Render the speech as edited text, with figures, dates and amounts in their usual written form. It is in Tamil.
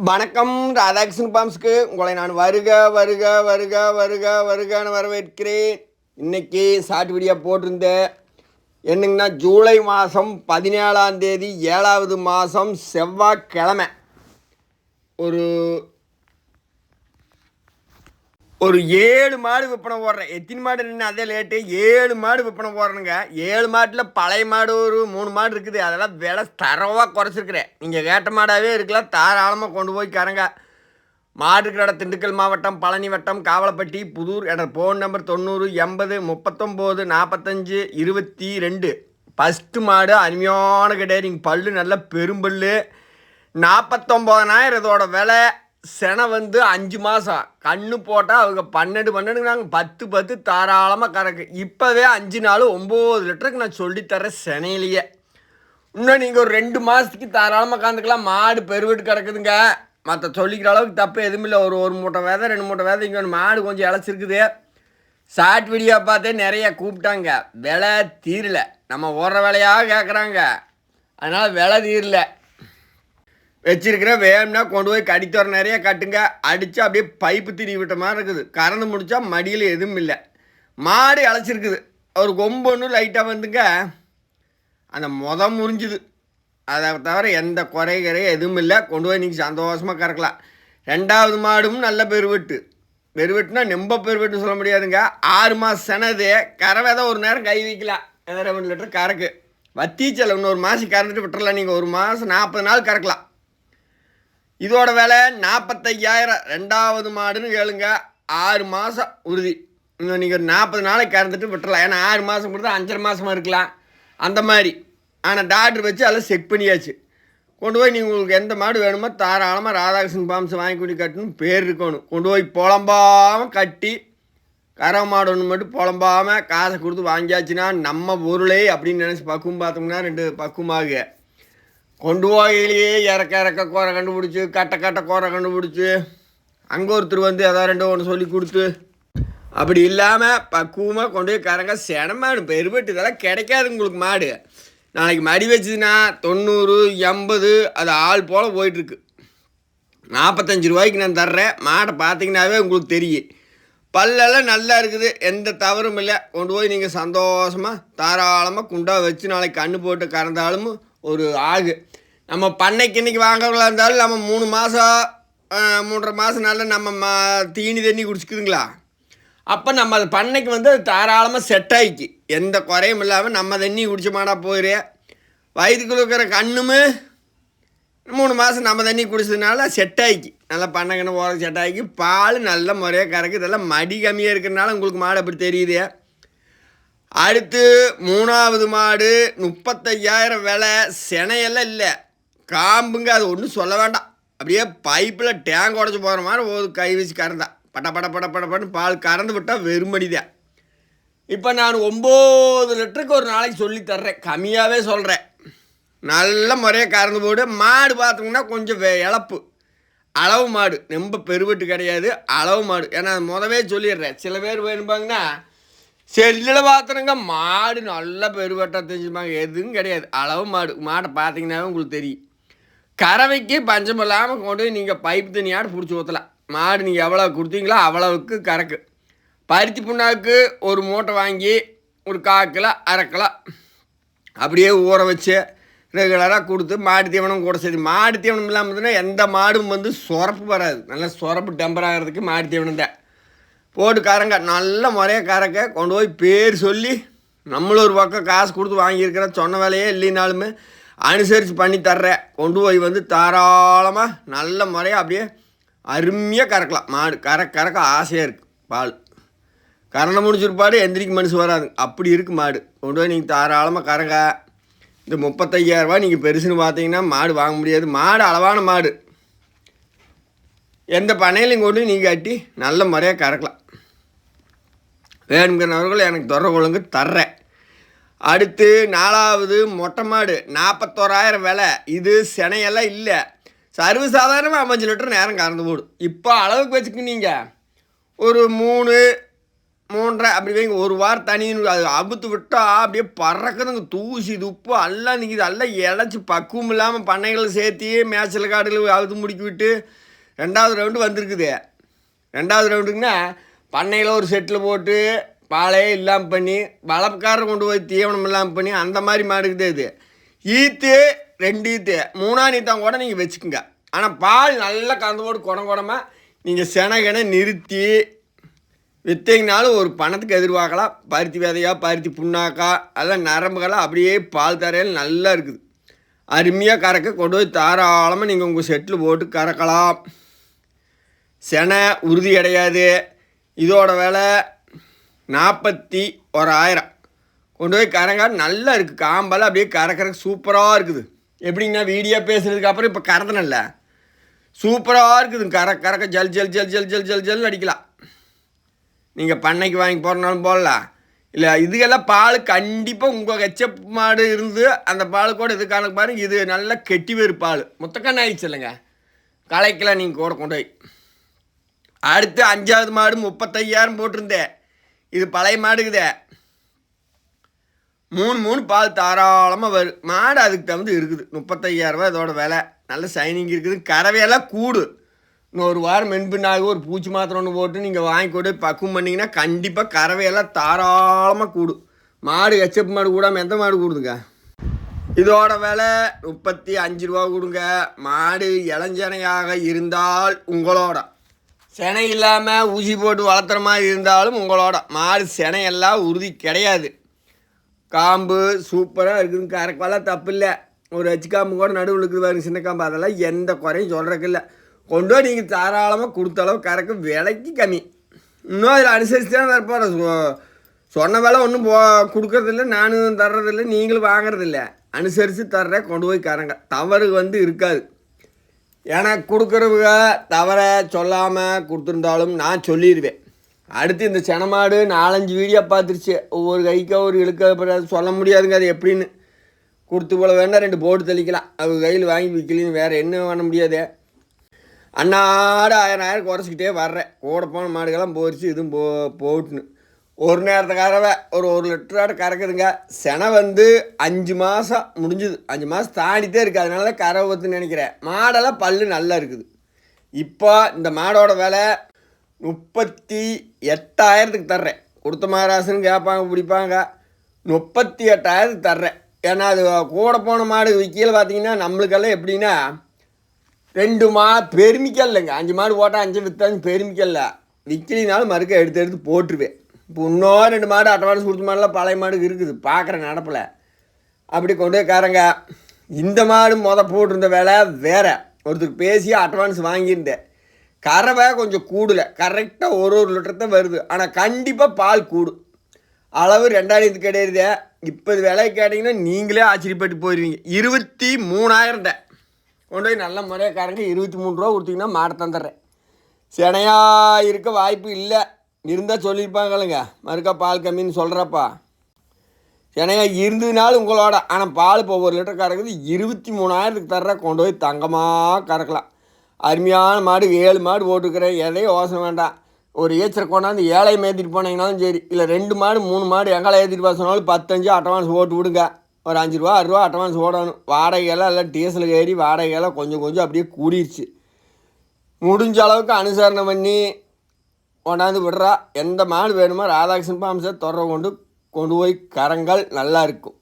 வணக்கம். ராதாகிருஷ்ணன் பாம்ஸ்க்கு உங்களை நான் வருக வருக வருக வருக வருகன்னு வரவேற்கிறேன். இன்னைக்கு ஷார்ட் வீடியோ போட்டிருந்தேன். என்னங்கன்னா ஜூலை மாதம் 17ஆம் தேதி 7வது மாதம் செவ்வாய்க்கிழமை ஒரு ஒரு 7 மாடு விற்பனை போடுறேன். எத்தனை மாடு நின்று அதே லேட்டு 7 மாடு விற்பனை போடுறேனுங்க. 7 மாட்டில் பழைய மாடு ஒரு 3 மாடு இருக்குது. அதெல்லாம் விலை தரவாக குறைச்சிருக்கிறேன். நீங்கள் கேட்ட மாடாகவே இருக்கலாம், தாராளமாக கொண்டு போய் கரங்க. மாடு இருக்கிற இடம் திண்டுக்கல் மாவட்டம், பழனி வட்டம், காவலப்பட்டி, புதூர். என்னோட ஃபோன் நம்பர் 90 80 39 45 22. ஃபஸ்ட்டு மாடு அருமையான கிடையாது. நீங்கள் பல்லு நல்லா பெரும்பல். 49,000 இதோட விலை. செனை 5 மாதம் கண்ணு போட்டால் அவங்க 12 10 தாராளமாக கறக்கு. இப்போவே 5 நாள் 9 லிட்டருக்கு நான் சொல்லித்தரேன் செனையிலேயே. இன்னும் நீங்கள் ஒரு 2 மாதத்துக்கு தாராளமாக கறந்துக்கலாம். மாடு பெருவிட்டு கிடக்குதுங்க. மற்ற சொல்லிக்கிற அளவுக்கு தப்பு எதுவும் இல்லை. ஒரு மூட்டை விதை 2 மூட்டை விதை இங்கே மாடு கொஞ்சம் இழைச்சிருக்குது. ஷார்ட் வீடியோ பார்த்தே நிறைய கூப்பிட்டாங்க. விலை தீரலை. நம்ம ஓடுற விலையாக கேட்குறாங்க. அதனால் விலை தீரலை. வச்சிருக்கிற வேணும்னா கொண்டு போய் கடித்தோர நிறைய கட்டுங்க. அடித்தா அப்படியே பைப்பு திரி விட்ட மாதிரி இருக்குது. கறந்து முடித்தா மடியில் எதுவும் இல்லை. மாடு இழைச்சிருக்குது. ஒரு கொம்பு ஒன்று லைட்டாக அந்த முறிஞ்சுது. அதை தவிர எந்த குறைகிறையும் எதுவும் இல்லை. கொண்டு போய் நீங்கள் சந்தோஷமாக கறக்கலாம். 2வது மாடும் நல்ல பெருவெட்டுனா நெம்ப பெருவெட்டுன்னு சொல்ல முடியாதுங்க. 6 மாதம் செனது. கறவை தான் ஒரு நேரம் கை வைக்கலாம். 2 லிட்டர் கறக்கு வத்தீச்சல். இன்னொரு மாதம் கறந்துட்டு விட்டுறலாம். நீங்கள் ஒரு மாதம் 40 நாள் கறக்கலாம். இதோட விலை 45,000. 2வது மாடுன்னு கேளுங்க. 6 மாதம் உறுதி. இன்னும் நீங்கள் 40 நாளைக்கு கறந்துட்டு விட்டுறலாம். ஏன்னா 6 மாதம் கொடுத்தா 5.5 மாதமாக இருக்கலாம் அந்த மாதிரி. ஆனால் டாக்டர் வச்சு அதெல்லாம் செக் பண்ணியாச்சு. கொண்டு போய் நீங்கள் உங்களுக்கு எந்த மாடு வேணுமோ தாராளமாக ராதாகிருஷ்ணன் பாம்ஸ் வாங்கி கூட்டி கட்டணும். பேர் இருக்கணும். கொண்டு போய் புலம்பாமல் கட்டி கறவை மாடு ஒன்று மட்டும் புலம்பாமல் காசை கொடுத்து வாங்கியாச்சுன்னா நம்ம பொருளே அப்படின்னு நினச்சி பக்குவம் பார்த்தோம்னா 2 பக்குவமாக கொண்டு போயிலேயே இறக்க கோரை கண்டுபிடிச்சி கட்ட கோரை கண்டுபிடிச்சி அங்கே ஒருத்தர் ஏதாவது 2 ஒன்று சொல்லி கொடுத்து அப்படி இல்லாமல் பக்குவமாக கொண்டு போய் கறங்க. செனமாடு பெருபட்டு இதெல்லாம் கிடைக்காது உங்களுக்கு. மாடு நாளைக்கு மடி வச்சுதுன்னா 90 80 அது ஆள் போல் போயிட்டுருக்கு. 45 ரூபாய்க்கு நான் தர்றேன். மாடை பார்த்தீங்கன்னாவே உங்களுக்கு தெரியும். பல்லெல்லாம் நல்லா இருக்குது. எந்த தவறும் இல்லை. கொண்டு போய் நீங்கள் சந்தோஷமாக தாராளமாக குண்டாக வச்சு நாளைக்கு கண்ணு போட்டு கறந்தாலும் ஒரு ஆகு. நம்ம பண்ணைக்கு இன்றைக்கி வாங்கலாம் இருந்தாலும் நம்ம 3 மாதம் 3.5 மாதம் நாளில் நம்ம தீனி தண்ணி குடிச்சிக்குதுங்களா. அப்போ நம்ம அது பண்ணைக்கு அது தாராளமாக செட் ஆகிக்கு. எந்த குறையும் இல்லாமல் நம்ம தண்ணி குடிச்ச மாடா போயிரு. வயிற்றுக்குள்ள இருக்கிற கண்ணுமே 3 மாதம் நம்ம தண்ணி குடிச்சதுனால செட் ஆகிக்கு. நல்லா பண்ணைக்கண்ணு போகிறது செட் ஆகிக்கு. பால் நல்ல முறையாக கறக்கு. இதெல்லாம் மடி கம்மியாக இருக்கிறனால உங்களுக்கு மாடு அப்படி தெரியுது. அடுத்து 3வது மாடு 35,000 விலை. செனையெல்லாம் இல்லை, காம்புங்க. அது ஒன்றும் சொல்ல வேண்டாம். அப்படியே பைப்பில் டேங்க் உடச்சி போகிற மாதிரி ஒரு கை வச்சு கறந்தா பட்டன்னு பால் கறந்து விட்டால் வெறுமடிதான். இப்போ நான் 9 லிட்டருக்கு ஒரு நாளைக்கு சொல்லி தர்றேன். கம்மியாகவே சொல்கிறேன். நல்ல முறையாக கறந்து போடு. மாடு பார்த்தோம்னா கொஞ்சம் இழப்பு. அளவு மாடு. ரொம்ப பெருவெட்டு கிடையாது, அளவு மாடு. ஏன்னா முதவே சொல்லிடுறேன். சில பேர் வேணும்பாங்கன்னா செல்லில் பார்த்துருங்க. மாடு நல்லா பெருவெட்டாக தெரிஞ்சுப்பாங்க. எதுவும் கிடையாது. அளவு மாடு. மாடை பார்த்தீங்கன்னாவே உங்களுக்கு தெரியும். கறவைக்கு பஞ்சம் இல்லாமல் கொண்டு போய் நீங்கள் பைப்பு தண்ணியாடு பிடிச்சி ஊற்றலாம். மாடு நீங்கள் எவ்வளோ கொடுத்தீங்களோ அவ்வளவுக்கு கறக்கு. பருத்தி புண்ணாக்கு ஒரு மூட்டை வாங்கி ஒரு 1/4 கிலோ 1/2 கிலோ அப்படியே ஊற வச்சு ரெகுலராக கொடுத்து மாடு தீவனம் கூட சரி. மாடு தீவனம் இல்லாமல் இருந்ததுன்னா எந்த மாடும் சுரப்பு வராது. நல்லா சுரப்பு டெம்பர் ஆகிறதுக்கு மாடு தீவனம் தான் போட்டு கறங்க. நல்ல முறையாக கறக்க. கொண்டு போய் பேர் சொல்லி நம்மளும் ஒரு பக்கம் காசு கொடுத்து வாங்கியிருக்கிற சொன்ன வேலையே இல்லைனாலுமே அனுசரித்து பண்ணி தர்றேன். கொண்டு போய் தாராளமாக நல்ல முறையாக அப்படியே அருமையாக கறக்கலாம். மாடு கறக்க ஆசையாக இருக்குது. பால் கறந்து முடிச்சிருப்பாடு எந்திரிக்கு மனசு வராது. அப்படி இருக்குது மாடு. கொண்டு போய் நீங்கள் தாராளமாக கறங்க. இந்த 35,000 நீங்கள் பெருசுன்னு பார்த்தீங்கன்னா மாடு வாங்க முடியாது. மாடு அளவான மாடு. எந்த பண்ணையிலையும் கொண்டு நீங்கள் கட்டி நல்ல முறையாக கறக்கலாம். வேணுங்கிறவர்கள் எனக்கு தொடர்பு கொள்ளுங்க, தர்றேன். அடுத்து 4வது மொட்டை மாடு 41,000 விலை. இது செனையெல்லாம் இல்லை, சர்வசாதாரணமாக 5 லிட்டர் நேரம் கறந்து போடும். இப்போ அளவுக்கு வச்சுக்கு நீங்கள் ஒரு 3 3.5 அப்படி வைங்க. ஒரு வாரம் தண்ணி அது அவுத்து விட்டால் அப்படியே பறக்குதுங்க. தூசி துப்பு எல்லாம் நிற்கிது. எல்லாம் இழைச்சி பக்குவம் இல்லாமல் பண்ணைகளை சேர்த்தி மேய்ச்சல் காடுகள் அவுத்து முடிக்கி விட்டு 2வது ரவுண்டு வந்திருக்குது. 2வது ரவுண்டுக்குன்னா பண்ணையில் ஒரு செட்டில் போட்டு பாலையே இல்லாமல் பண்ணி வளர்ப்புக்காரரை கொண்டு போய் தீவனம் இல்லாமல் பண்ணி அந்த மாதிரி மாடுக்குது. இது ஈத்து 2 ஈத்து 3ஆம் ஈத்தான் கூட நீங்கள் வச்சுக்கோங்க. ஆனால் பால் நல்லா கலந்து போட்டு குடமாக நீங்கள் செனகனை நிறுத்தி விற்றீங்கனாலும் ஒரு பணத்துக்கு எதிர்பார்க்கலாம். பருத்தி விதையா பருத்தி புண்ணாக்கா அதெல்லாம் நரம்புகளாக அப்படியே பால் தரையில் நல்லா இருக்குது. அருமையாக கறக்க கொண்டு போய் தாராளமாக நீங்கள் உங்கள் செட்டில் போட்டு கறக்கலாம். செனை உறுதி கிடையாது. இதோட விலை 41,000. கொண்டு போய் கறங்க நல்லா இருக்குது. காம்பால் அப்படியே கறக்கிறதுக்கு சூப்பராக இருக்குது. எப்படிங்கண்ணா வீடியோ பேசுனதுக்கு அப்புறம் இப்போ கறந்தனல்ல சூப்பராக இருக்குது. கறக்க ஜல் ஜல் ஜல் ஜல் ஜல் ஜல் ஜல் அடிக்கலாம். நீங்கள் பண்ணைக்கு வாங்கி போகிறனாலும் போடலாம். இல்லை இதுக்கெல்லாம் பால் கண்டிப்பாக உங்கள் ஹெச்எப் மாடு இருந்து அந்த பால் கூட இது கணக்கு பாருங்க. இது நல்லா கெட்டி வேறு பால் முத்தக்கண்ண ஆயிடுச்சு இல்லைங்க. கலைக்கலாம் நீங்கள் கூட கொண்டு போய். அடுத்து 5வது மாடு 35,000 போட்டிருந்தேன். இது பழைய மாடுக்குதே. 3 பால் தாராளமாக வரும். மாடு அதுக்கு தகுந்து இருக்குது. 35,000 இதோட விலை. நல்ல சைனிங் இருக்குது. கறவையெல்லாம் கூடு. இன்னொரு வாரம் மென்பின்னாக ஒரு பூச்சி மாத்திரம் ஒன்று போட்டு நீங்கள் வாங்கி கொண்டு பக்குவம் பண்ணிங்கன்னா கண்டிப்பாக கறவையெல்லாம் தாராளமாக கூடும். மாடு ஹெச்எப் மாடு கூடாமல் எந்த மாடு கூடுதுங்க. இதோட விலை 35 ரூபா கொடுங்க. மாடு இளஞ்சனையாக இருந்தால் உங்களோட, செனை இல்லாமல் ஊசி போட்டு வளர்த்துற மாதிரி இருந்தாலும் உங்களோட. மாடு செனையெல்லாம் உறுதி கிடையாது. காம்பு சூப்பராக இருக்குதுங்க. கறக்கெல்லாம் தப்பு இல்லை. ஒரு அச்சு காம்பு கூட நடுவில் இருக்குது பாருங்க, சின்ன காம்பு. அதெல்லாம் எந்த குறையும் சொல்கிறக்கு இல்லை. கொண்டு போய் நீங்கள் தாராளமாக கொடுத்த அளவு கறக்க விலைக்கு கம்மி. இன்னும் அதில் அனுசரித்து தான் தரப்போகிறேன். சொன்ன வேலை ஒன்றும் கொடுக்கறதில்ல, நானும் தர்றதில்லை, நீங்களும் வாங்குறதில்ல. அனுசரித்து தர்றேன். கொண்டு போய் கறங்க. தவறு இருக்காது. எனக்கு கொடுக்குறவங்க தவறை சொல்லாமல் கொடுத்துருந்தாலும் நான் சொல்லிடுவேன். அடுத்து இந்த செனமாடு 4-5 வீடியோ பார்த்துருச்சு. ஒவ்வொரு கைக்கா ஒரு இழுக்க சொல்ல முடியாதுங்க. அது எப்படின்னு கொடுத்து போல வேணால் 2 போட்டு தெளிக்கலாம். அவங்க கையில் வாங்கி விற்கலின்னு வேறு என்ன பண்ண முடியாது. அன்னாடு 1000 குறைச்சிக்கிட்டே வர்றேன். கூட போன மாடுகள்லாம் போயிடுச்சு. இதுவும் போட்டுன்னு ஒரு நேரத்தை கறவை ஒரு 1 லிட்டராடு கறக்குதுங்க. செனை 5 மாதம் முடிஞ்சுது. 5 மாதம் தாண்டித்தே இருக்குது. அதனால தான் கறவை பற்றுன்னு நினைக்கிறேன். மாடெல்லாம் பல்லு நல்லா இருக்குது. இப்போ இந்த மாடோட விலை 38,000 தர்றேன். கொடுத்த மகாராசன்னு கேட்பாங்க பிடிப்பாங்க. 38,000 தர்றேன். ஏன்னா அது கூட போன மாடு விற்கியில் பார்த்தீங்கன்னா நம்மளுக்கெல்லாம் எப்படின்னா 2 பெருமிக்கல் இல்லைங்க. 5 மாடு போட்டால் 5 விற்றாலும் பெருமிக்கல்ல. விற்கலினாலும் மறுக்க எடுத்து போட்டுருவேன். இப்போ இன்னும் 2 மாடு அட்வான்ஸ் கொடுத்த மாடெலாம் பழைய மாடு இருக்குது. பார்க்குற நடப்பில் அப்படி கொண்டு போய் காரங்க. இந்த மாடு போட்டிருந்த வேலை வேறு. ஒருத்தருக்கு பேசி அட்வான்ஸ் வாங்கியிருந்தேன். கறவை கொஞ்சம் கூடலை. கரெக்டாக ஒரு லிட்டர் தான் வருது. ஆனால் கண்டிப்பாக பால் கூடும். அளவு 2,000 கிடையாது. இப்போ இது விலை கேட்டிங்கன்னா நீங்களே ஆச்சரியப்பட்டு போயிடுவீங்க. 23,000 கொண்டு போய் நல்ல முறையாக கறங்க. 23 ரூபா கொடுத்தீங்கன்னா மாடை தந்துடுறேன். செனையாக இருக்க வாய்ப்பு இல்லை. இருந்தால் சொல்லியிருப்பாங்கல்லைங்க, மறுக்கா பால் கம்மின்னு சொல்கிறப்பா. செனையாக இருந்ததுனாலும் உங்களோட. ஆனால் பால் இப்போ 1 லிட்டர் கறக்குது. 23,000 தர்ற. கொண்டு போய் தங்கமாக கறக்கலாம். அருமையான மாடு. 7 மாடு போட்டுக்கிறேன். எதையும் யோசனை வேண்டாம். ஒரு ஏச்சரை கொண்டாந்து ஏழையை ஏற்றிட்டு போனீங்கனாலும் சரி, இல்லை 2 மாடு 3 மாடு எங்களை ஏற்றிட்டு போக சொன்னாலும் 15 அட்வான்ஸ் ஓட்டு விடுங்க. ஒரு 5 ரூபா 6 ரூபா அட்வான்ஸ் ஓடணும். வாடகையெல்லாம் எல்லாம் டீசலுக்கு ஏறி வாடகையெல்லாம் கொஞ்சம் அப்படியே கூடிடுச்சு. முடிஞ்ச அளவுக்கு அனுசரணை பண்ணி கொண்டாந்து விடுறா. எந்த மாடு வேணுமோ ராதாகிருஷ்ணன் பாம்சை கொண்டு போய் கரங்கள் நல்லா இருக்கும்.